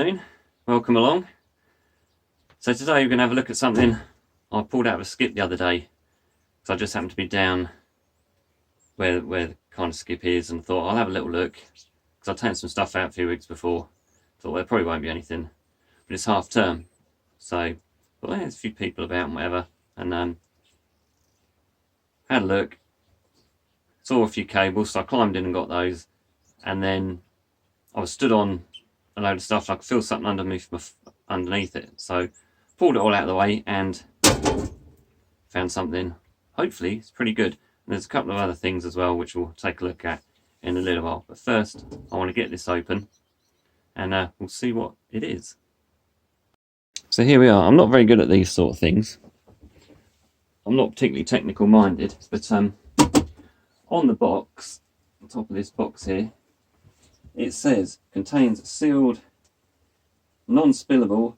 afternoon, welcome along. So today we're going to have a look at something I pulled out of a skip the other day, because I just happened to be down where the kind of skip is and thought I'll have a little look, because I've taken some stuff out a few weeks before. Thought there probably won't be anything, but it's half term, so well, there's a few people about and whatever, and had a look, saw a few cables, so I climbed in and got those, and then I was stood on a load of stuff, I could feel something underneath it, so pulled it all out of the way and found something. Hopefully it's pretty good. And there's a couple of other things as well which we'll take a look at in a little while, but first I want to get this open and we'll see what it is. So here we are. I'm not very good at these sort of things, I'm not particularly technical minded, but on the box, on top of this box here, it says contains sealed non-spillable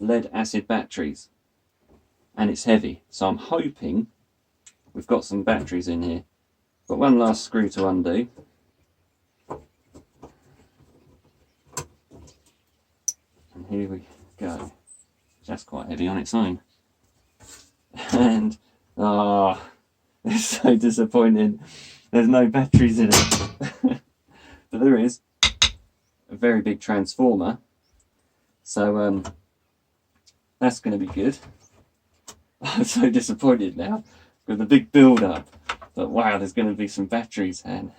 lead acid batteries, and it's heavy, so I'm hoping we've got some batteries in here. Got one last screw to undo, and here we go. That's quite heavy on its own, and it's so disappointing there's no batteries in it. But there is a very big transformer, so that's going to be good. I'm so disappointed now with the big build up, but wow, there's going to be some batteries and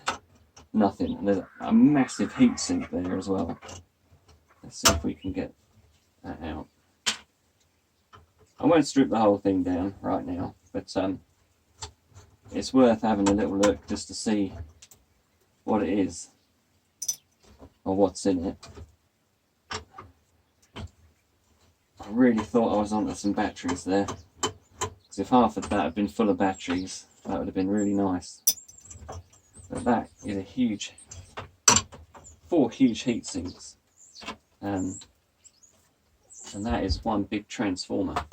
nothing. And there's a massive heatsink there as well. Let's see if we can get that out. I won't strip the whole thing down right now, but it's worth having a little look just to see what it is or what's in it. I really thought I was onto some batteries there, because if half of that had been full of batteries, that would have been really nice. But that is a huge, 4 huge heat sinks, and that is one big transformer.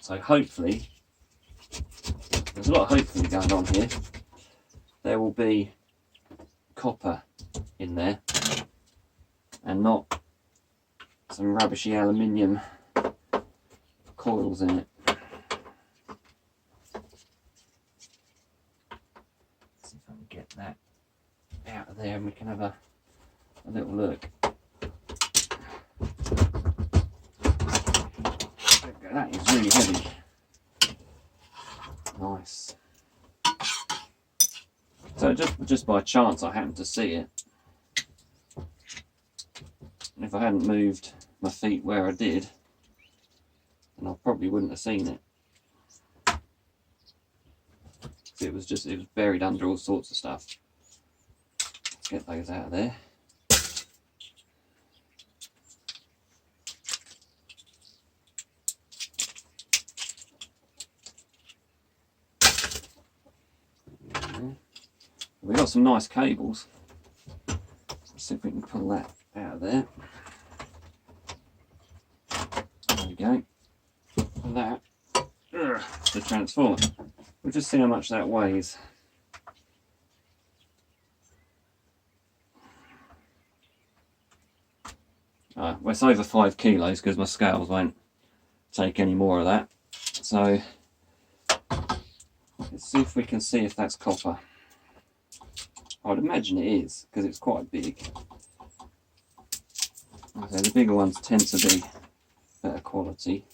So hopefully, there's a lot of hopefully going on here. There will be copper in there and not some rubbishy aluminium coils in it. Let's see if I can get that out of there and we can have a little look. That is really heavy. Nice. So just by chance I happened to see it. And if I hadn't moved my feet where I did, then I probably wouldn't have seen it. It was buried under all sorts of stuff. Let's get those out of there. We've got some nice cables. Let's see if we can pull that out of there. There we go. And that, the transformer. We'll just see how much that weighs. Well, it's over 5 kilos because my scales won't take any more of that. So let's see if we can see if that's copper. I would imagine it is, because it's quite big. Okay, the bigger ones tend to be better quality.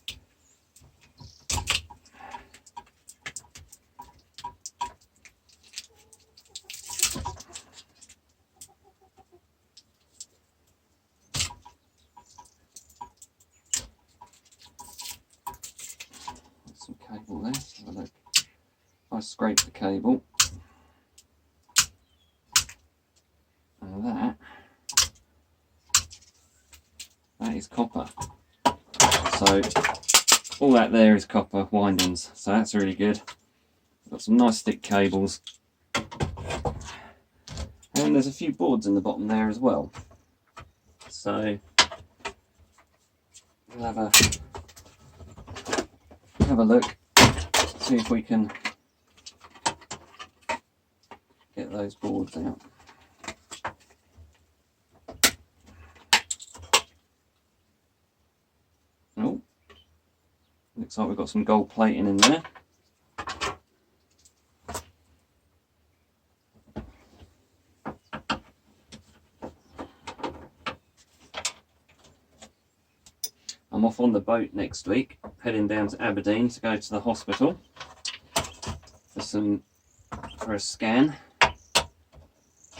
Some cable there. Let's have a look. I scrape the cable. That is copper. So all that there is copper windings, so that's really good. Got some nice thick cables, and there's a few boards in the bottom there as well. So we'll have a look, see if we can get those boards out. Looks like we've got some gold plating in there. I'm off on the boat next week, heading down to Aberdeen to go to the hospital for a scan,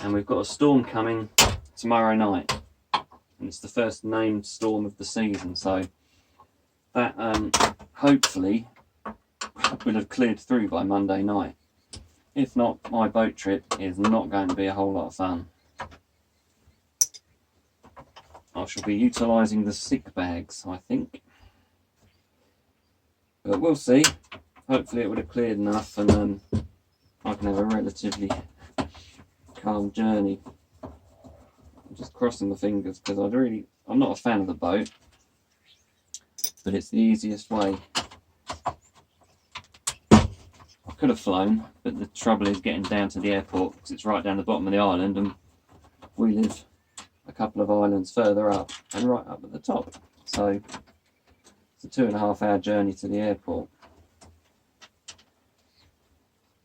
and we've got a storm coming tomorrow night, and it's the first named storm of the season, so that hopefully will have cleared through by Monday night. If not, my boat trip is not going to be a whole lot of fun. I shall be utilising the sick bags, I think. But we'll see. Hopefully it would have cleared enough and I can have a relatively calm journey. I'm just crossing my fingers because I'm not a fan of the boat, but it's the easiest way. I could have flown, but the trouble is getting down to the airport because it's right down the bottom of the island and we live a couple of islands further up and right up at the top, so it's a 2.5 hour journey to the airport,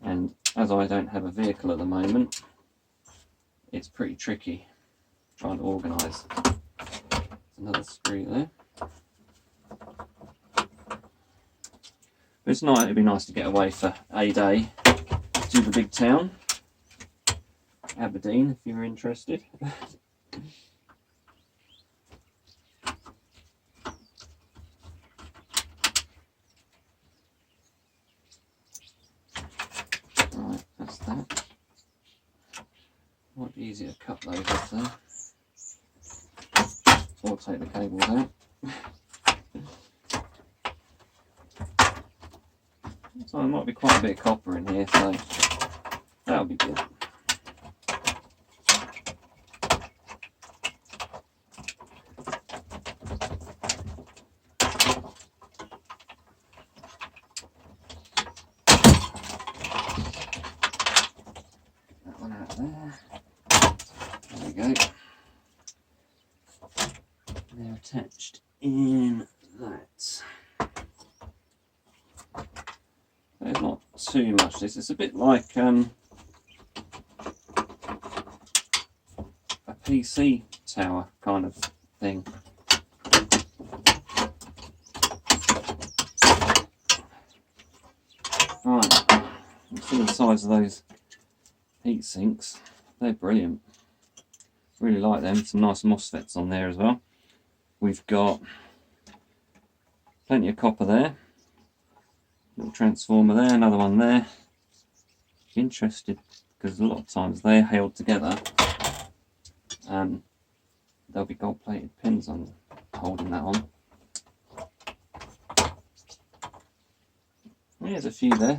and as I don't have a vehicle at the moment, it's pretty tricky trying to organise. Another screw there. But it's nice, it'd be nice to get away for a day to the big town, Aberdeen, if you're interested. Right, that's that. Might be easier to cut those off there, or take the cables out. So there might be quite a bit of copper in here, so that'll be good. That one out there. There we go. They're attached in that. There's not too much this. It's a bit like a PC tower kind of thing. Right, you see the size of those heat sinks. They're brilliant. Really like them. Some nice MOSFETs on there as well. We've got plenty of copper there. Little transformer there, another one there. Interested because a lot of times they're held together and there'll be gold plated pins on holding that on. There's a few there.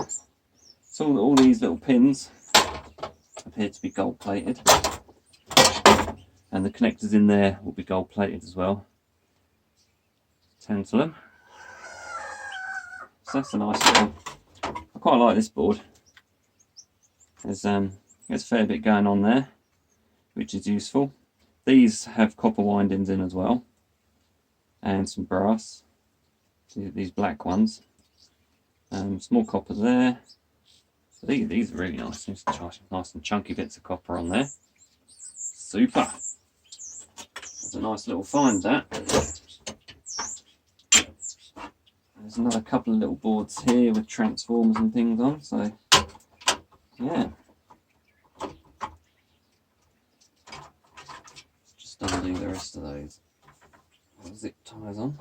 So all these little pins appear to be gold plated, and the connectors in there will be gold plated as well. Tantalum. So that's a nice little. I quite like this board. There's a fair bit going on there, which is useful. These have copper windings in as well, and some brass. These black ones. Small copper there. So these are really nice. Nice and chunky bits of copper on there. Super. That's a nice little find, that. There's another couple of little boards here with transformers and things on, so yeah. Just undo the rest of those zip ties on.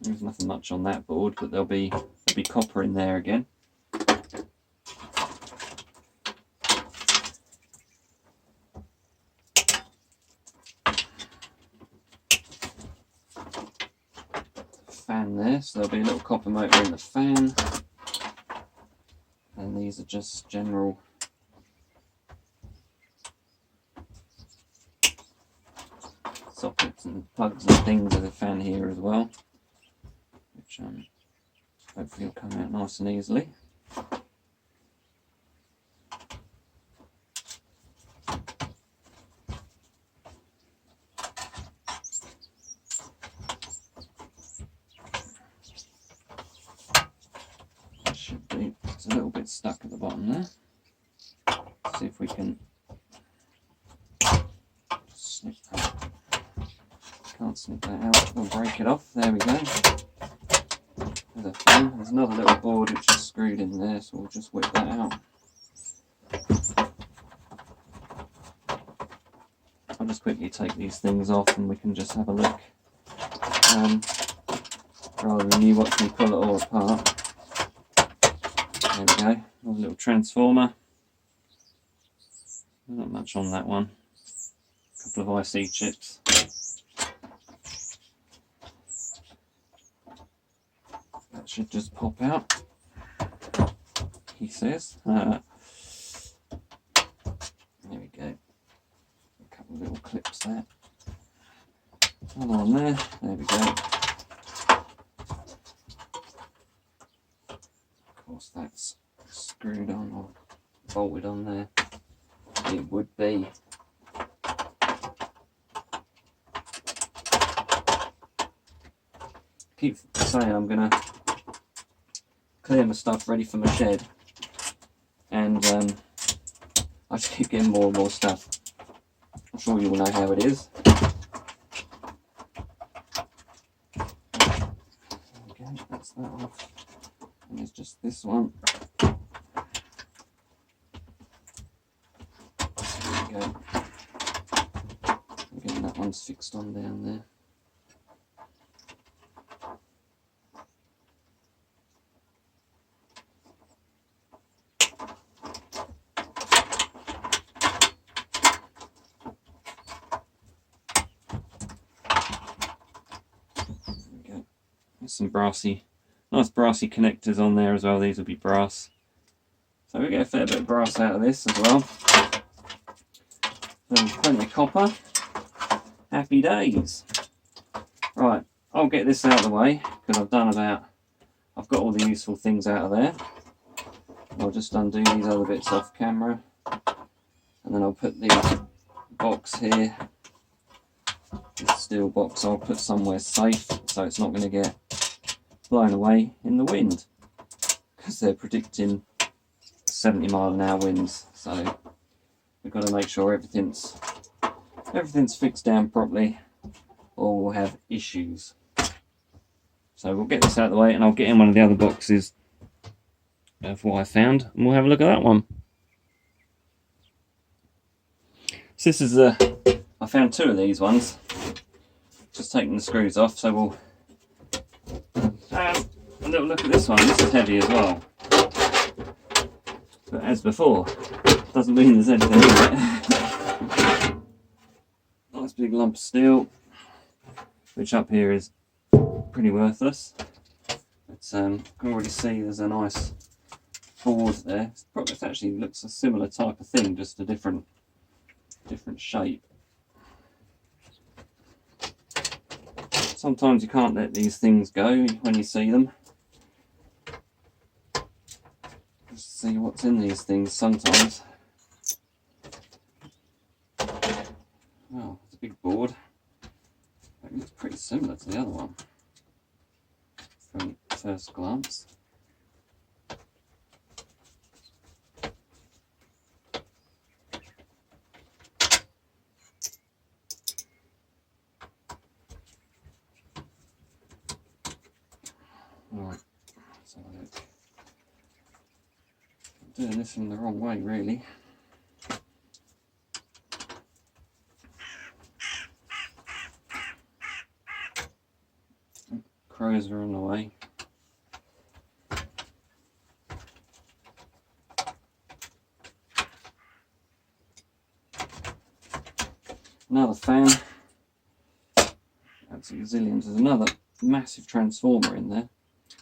There's nothing much on that board, but there'll be copper in there again. Fan there, so there'll be a little copper motor in the fan, and these are just general sockets and plugs and things that I found here as well, which hopefully will come out nice and easily. That should be, it's a little bit stuck at the bottom there. Let's see if we can snip that. Can't snip that out, we'll break it off. There we go. There's another little board which is screwed in there, so we'll just whip that out. I'll just quickly take these things off and we can just have a look, rather than you watch me pull it all apart. There we go, another little transformer. Not much on that one. A couple of IC chips. That should just pop out, he says. There we go. A couple of little clips there. One on there. There we go. Of course, that's screwed on or bolted on there. It would be. Keep saying I'm gonna clear my stuff ready for my shed, and I just keep getting more and more stuff. I'm sure you all know how it is. Okay, that's that off. And there's just this one. There we go. Again, that one's fixed on down there. There's some nice brassy connectors on there as well. These will be brass. So we get a fair bit of brass out of this as well. So plenty of copper. Happy days. Right, I'll get this out of the way because I've got all the useful things out of there. I'll just undo these other bits off camera. And then I'll put the box here. This steel box I'll put somewhere safe so it's not going to get blown away in the wind, because they're predicting 70-mile-an-hour winds, so we've got to make sure everything's fixed down properly or we'll have issues. So we'll get this out of the way and I'll get in one of the other boxes of what I found and we'll have a look at that one. So this is I found two of these ones, just taking the screws off, so we'll have a little look at this one. This is heavy as well, but as before, doesn't mean there's anything in it. Nice big lump of steel, which up here is pretty worthless, but you can already see there's a nice board there. It actually looks a similar type of thing, just a different shape. Sometimes you can't let these things go when you see them. Just see what's in these things sometimes. Well, it's a big board. It looks pretty similar to the other one from first glance. Right, so I'm doing this in the wrong way really. Crows are on the way. Another fan. That's a gazillions. There's another massive transformer in there.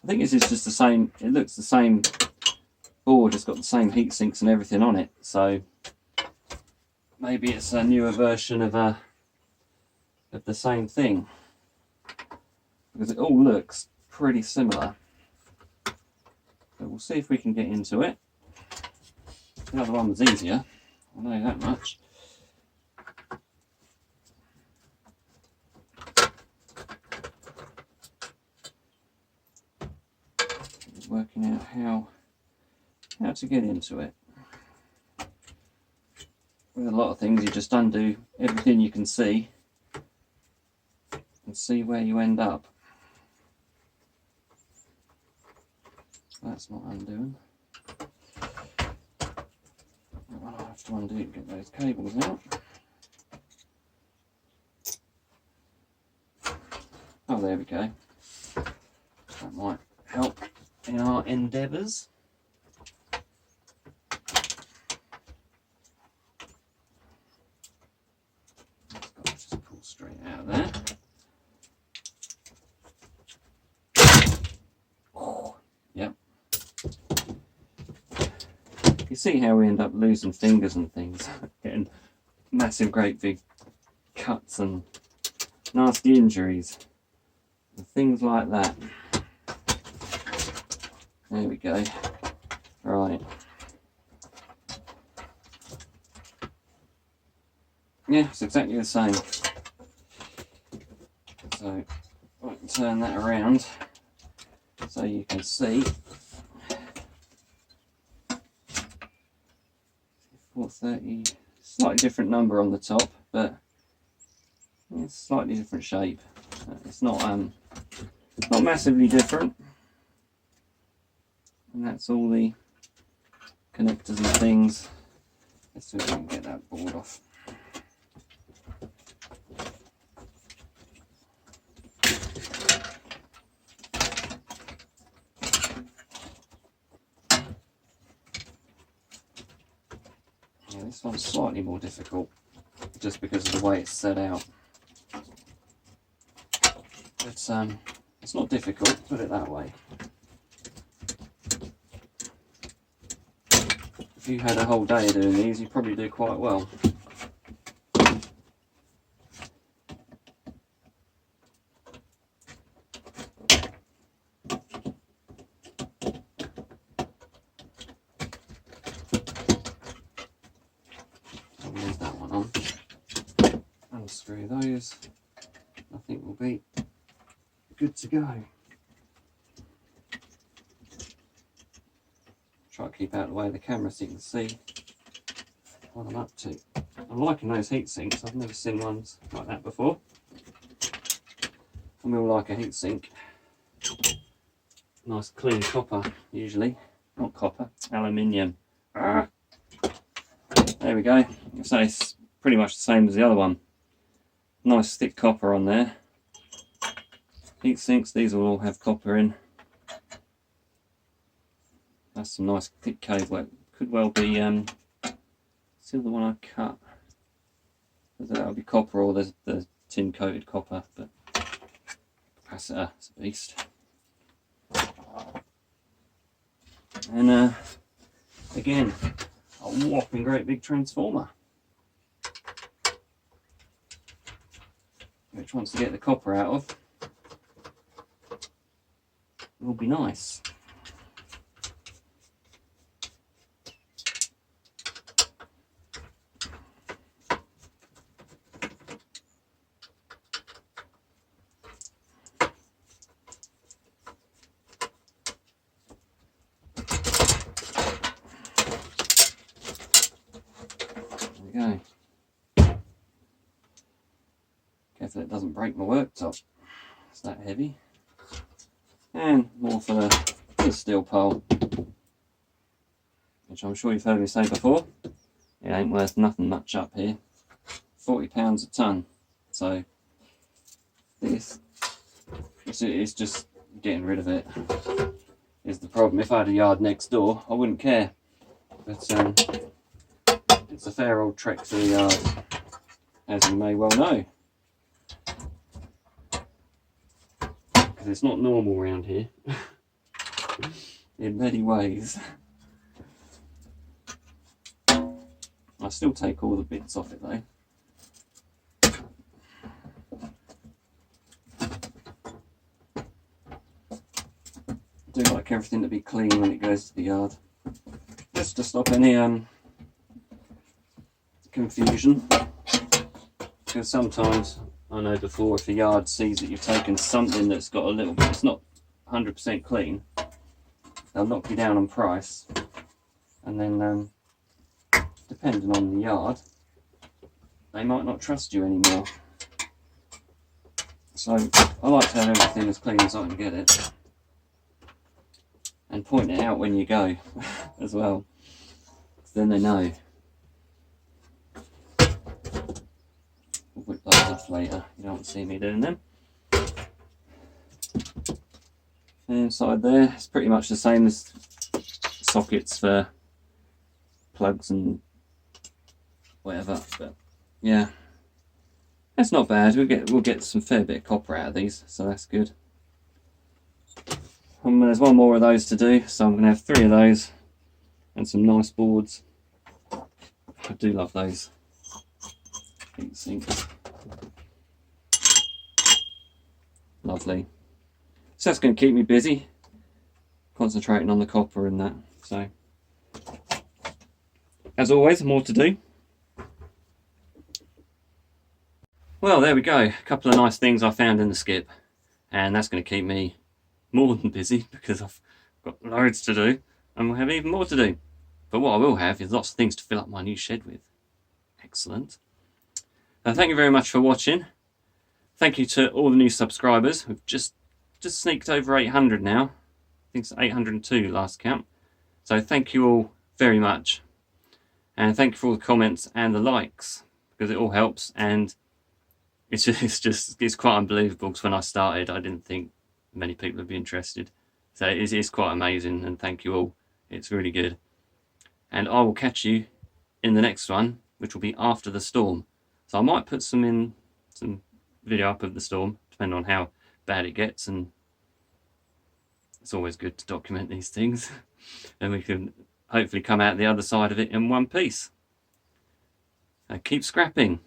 I think this is just the same, it looks the same board has got the same heat sinks and everything on it, so maybe it's a newer version of the same thing, because it all looks pretty similar. But we'll see if we can get into it. The other one was easier, I know that much. Working out how to get into it. With a lot of things, you just undo everything you can see and see where you end up. That's not undoing. I'll have to undo and get those cables out. Oh, there we go. That might help in our endeavours. It's got to just pull straight out of there. Oh, yep. You see how we end up losing fingers and things, getting massive, great big cuts and nasty injuries and things like that. There we go. Right. Yeah, it's exactly the same. So I can turn that around so you can see. 430, slightly different number on the top, but it's slightly different shape. It's not massively different. And that's all the connectors and things. Let's see if we can get that board off. Yeah, this one's slightly more difficult just because of the way it's set out. It's not difficult, put it that way. If you had a whole day of doing these, you'd probably do quite well. I'll leave that one on. Unscrew those. I think we'll be good to go. Try to keep out of the way of the camera so you can see what I'm up to. I'm liking those heat sinks. I've never seen ones like that before. And we all like a heat sink. Nice clean copper, usually. Not copper, aluminium. Ah. There we go. So it's pretty much the same as the other one. Nice thick copper on there. Heat sinks, these will all have copper in. That's some nice thick cable. It could well be still the one I cut. That'll be copper or the tin coated copper, but capacitor is a beast. And again, a whopping great big transformer, which wants to get the copper out of will be nice. There we go. Careful it doesn't break my worktop. It's that heavy. And more for the steel pole, which I'm sure you've heard me say before. It ain't worth nothing much up here. £40 a tonne. So this is just getting rid of it is the problem. If I had a yard next door, I wouldn't care. But it's a fair old trek to the yard, as you may well know. Because it's not normal around here in many ways. I still take all the bits off it though. I do like everything to be clean when it goes to the yard, just to stop any confusion. Because sometimes, I know before, if a yard sees that you've taken something that's got a little bit, it's not 100% clean, they'll knock you down on price, and then depending on the yard, they might not trust you anymore. So I like to have everything as clean as I can get it, and point it out when you go as well, then they know. We'll whip those off later, you don't see me doing them. And inside there, it's pretty much the same as sockets for plugs and whatever, but yeah, that's not bad. We'll get some fair bit of copper out of these, so that's good. There's one more of those to do, so I'm going to have 3 of those and some nice boards. I do love those heat sinks. Lovely. So that's going to keep me busy, concentrating on the copper and that. So, as always, more to do. Well, there we go. A couple of nice things I found in the skip, and that's going to keep me more than busy because I've got loads to do and we'll have even more to do. But what I will have is lots of things to fill up my new shed with. Excellent. Thank you very much for watching. Thank you to all the new subscribers. We've just sneaked over 800 now. I think it's 802 last count. So thank you all very much. And thank you for all the comments and the likes, because it all helps, and it's quite unbelievable, because when I started I didn't think many people would be interested. So it's quite amazing, and thank you all. It's really good. And I will catch you in the next one, which will be after the storm. So I might put some video up of the storm, depending on how bad it gets, and it's always good to document these things. And we can hopefully come out the other side of it in one piece. Keep scrapping.